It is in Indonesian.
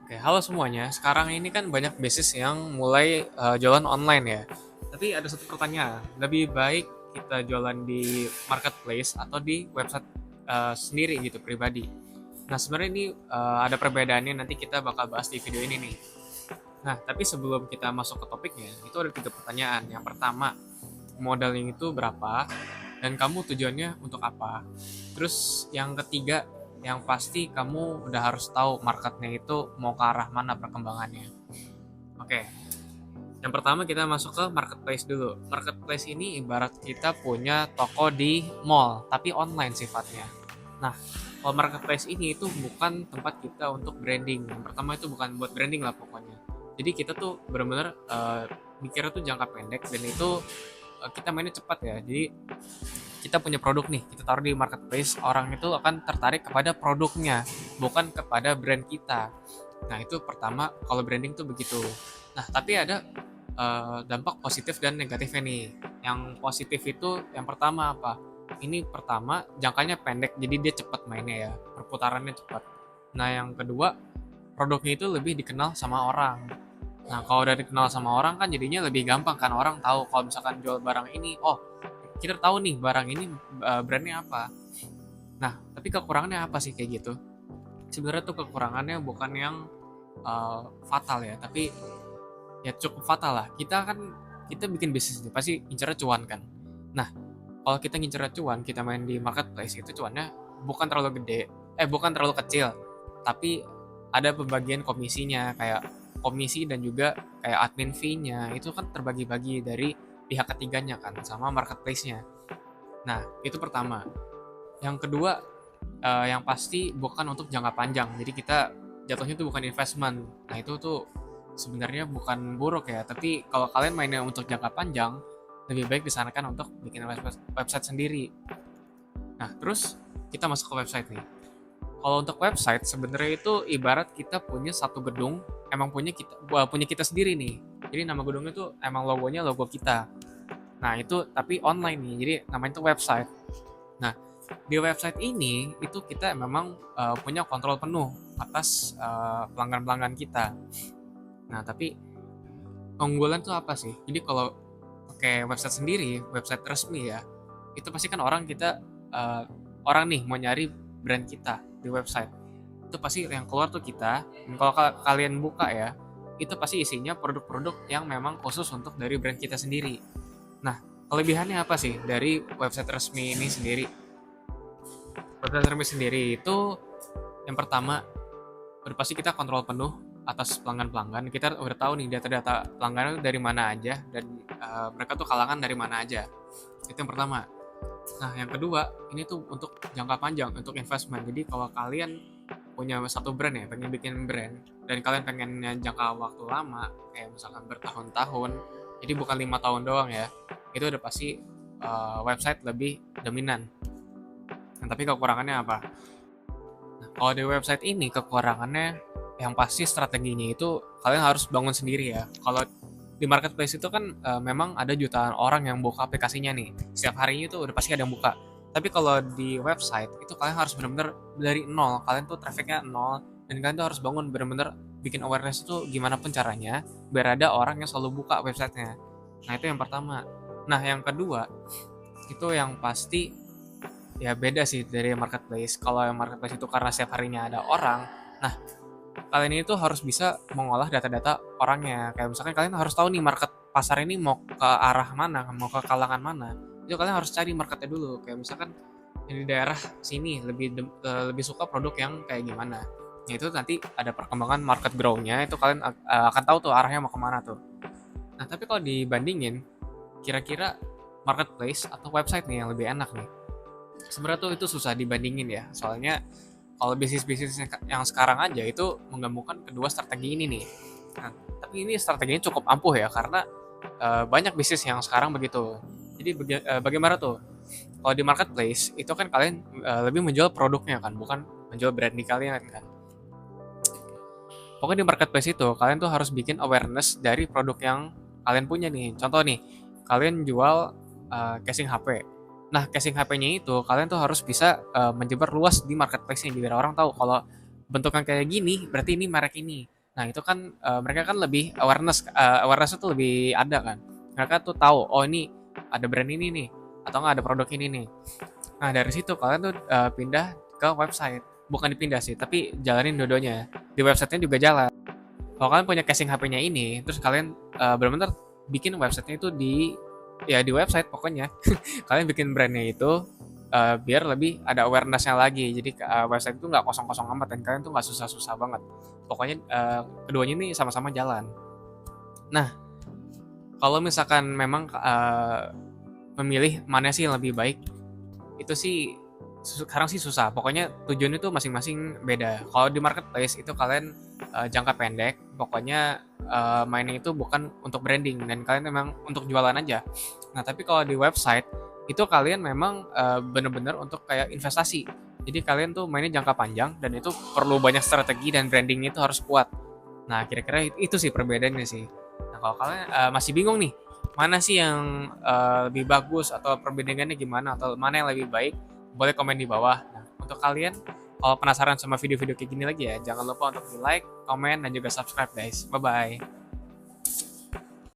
Oke, halo semuanya. Sekarang ini kan banyak bisnis yang mulai jualan online ya. Tapi ada satu pertanyaan, lebih baik kita jualan di marketplace atau di website sendiri gitu pribadi. Nah, sebenarnya ini ada perbedaannya, nanti kita bakal bahas di video ini nih. Nah, tapi sebelum kita masuk ke topiknya, itu ada tiga pertanyaan. Yang pertama, modalnya itu berapa dan kamu tujuannya untuk apa? Terus yang ketiga, yang pasti kamu udah harus tahu marketnya itu mau ke arah mana perkembangannya. Oke, yang pertama kita masuk ke marketplace dulu. Marketplace ini ibarat kita punya toko di mall, tapi online sifatnya. Nah, kalau marketplace ini itu bukan tempat kita untuk branding. Yang pertama itu bukan buat branding lah pokoknya. Jadi kita tuh benar-benar mikirnya tuh jangka pendek, dan itu kita mainnya cepat ya. Jadi kita punya produk nih, kita taruh di marketplace, orang itu akan tertarik kepada produknya, bukan kepada brand kita. Nah, itu pertama, kalau branding tuh begitu. Nah, tapi ada dampak positif dan negatifnya nih. Yang positif itu yang pertama apa? Ini pertama jangkanya pendek, jadi dia cepat mainnya ya, perputarannya cepat. Nah, yang kedua, produknya itu lebih dikenal sama orang. Nah, kalau udah dikenal sama orang kan jadinya lebih gampang kan, orang tahu kalau misalkan jual barang ini, oh kita tahu nih barang ini brandnya apa. Nah, tapi kekurangannya apa sih kayak gitu? Sebenarnya tuh kekurangannya bukan yang fatal ya, tapi ya cukup fatal lah. Kita bikin bisnis ini pasti incernya cuan kan. Nah, kalau kita ngincer cuan, kita main di marketplace itu cuannya bukan terlalu gede, bukan terlalu kecil, tapi ada pembagian komisinya, kayak komisi dan juga kayak admin fee-nya itu kan terbagi-bagi dari pihak ketiganya kan sama marketplace-nya. Nah, itu pertama. Yang kedua, yang pasti bukan untuk jangka panjang. Jadi kita jatuhnya tuh bukan investment. Nah, itu tuh sebenarnya bukan buruk ya, tapi kalau kalian mainnya untuk jangka panjang, lebih baik disarankan untuk bikin website sendiri. Nah, terus kita masuk ke website nih. Kalau untuk website sebenarnya itu ibarat kita punya satu gedung, emang punya kita sendiri nih. Jadi nama gedungnya tuh emang logonya logo kita. Nah, itu tapi online nih. Jadi namanya itu website. Nah, di website ini itu kita memang punya kontrol penuh atas pelanggan-pelanggan kita. Nah, tapi keunggulan tuh apa sih? Jadi kalau pakai website sendiri, website resmi ya, itu pasti kan eh, orang nih mau nyari brand kita di website. Itu pasti yang keluar tuh kita. Dan kalau kalian buka ya, itu pasti isinya produk-produk yang memang khusus untuk dari brand kita sendiri. Nah, kelebihannya apa sih dari website resmi ini sendiri? Website resmi sendiri itu yang pertama, udah pasti kita kontrol penuh atas pelanggan-pelanggan. Kita udah tahu nih data-data pelanggan dari mana aja, dan mereka tuh kalangan dari mana aja. Itu yang pertama. Nah, yang kedua, ini tuh untuk jangka panjang, untuk investment. Jadi kalau kalian punya satu brand ya, pengen bikin brand, dan kalian pengennya jangka waktu lama, kayak misalkan bertahun-tahun, jadi bukan 5 tahun doang ya, itu udah pasti website lebih dominan. Nah, tapi kekurangannya apa? Nah, kalau di website ini kekurangannya yang pasti strateginya itu kalian harus bangun sendiri ya. Kalau di marketplace itu kan memang ada jutaan orang yang buka aplikasinya nih. Setiap harinya itu udah pasti ada yang buka. Tapi kalau di website itu kalian harus benar-benar dari nol. Kalian tuh trafficnya nol, dan kalian tuh harus bangun benar-benar bikin awareness itu gimana pun caranya biar ada orang yang selalu buka websitenya. Nah, itu yang pertama. Nah, yang kedua itu yang pasti ya beda sih dari marketplace. Kalau yang marketplace itu karena setiap harinya ada orang, nah kalian itu harus bisa mengolah data-data orangnya. Kayak misalkan kalian harus tahu nih market pasar ini mau ke arah mana, mau ke kalangan mana. Itu kalian harus cari marketnya dulu. Kayak misalkan yang di daerah sini lebih suka produk yang kayak gimana. Nah, itu nanti ada perkembangan market grow-nya, itu kalian akan tahu tuh arahnya mau kemana tuh. Nah, tapi kalau dibandingin, kira-kira marketplace atau website nih yang lebih enak nih? Sebenarnya tuh itu susah dibandingin ya, soalnya kalau bisnis-bisnis yang sekarang aja itu menggabungkan kedua strategi ini nih. Nah, tapi ini strateginya cukup ampuh ya, karena banyak bisnis yang sekarang begitu. Jadi bagaimana tuh? Kalau di marketplace itu kan kalian lebih menjual produknya kan, bukan menjual branding kalian kan. Pokoknya di marketplace itu kalian tuh harus bikin awareness dari produk yang kalian punya nih. Contoh nih, kalian jual casing HP. Nah, casing HP-nya itu kalian tuh harus bisa menyebar luas di marketplace-nya biar orang tahu kalau bentuknya kayak gini, berarti ini merek ini. Nah itu kan mereka kan lebih awareness itu lebih ada kan. Mereka tuh tahu, oh ini ada brand ini nih, atau nggak ada produk ini nih. Nah dari situ kalian tuh pindah ke website. Bukan dipindah sih, tapi jalanin dua-duanya. Di websitenya juga jalan. Kalau kalian punya casing HP-nya ini, terus kalian benar-benar bikin websitenya itu di website pokoknya. Kalian bikin brandnya itu biar lebih ada awareness-nya lagi. Jadi website itu nggak kosong-kosong amat dan kalian tuh nggak susah-susah banget. Pokoknya keduanya ini sama-sama jalan. Nah, kalau misalkan memang memilih mana sih yang lebih baik, itu sih sekarang sih susah. Pokoknya tujuan itu masing-masing beda. Kalau di marketplace itu kalian jangka pendek, pokoknya mainnya itu bukan untuk branding dan kalian memang untuk jualan aja. Nah, tapi kalau di website itu kalian memang bener-bener untuk kayak investasi. Jadi kalian tuh mainnya jangka panjang dan itu perlu banyak strategi dan branding itu harus kuat. Nah, kira-kira itu sih perbedaannya sih. Nah, kalau kalian masih bingung nih, mana sih yang lebih bagus atau perbandingannya gimana atau mana yang lebih baik, boleh komen di bawah. Nah, untuk kalian kalau penasaran sama video-video kayak gini lagi ya, jangan lupa untuk di like, komen, dan juga subscribe guys. Bye-bye.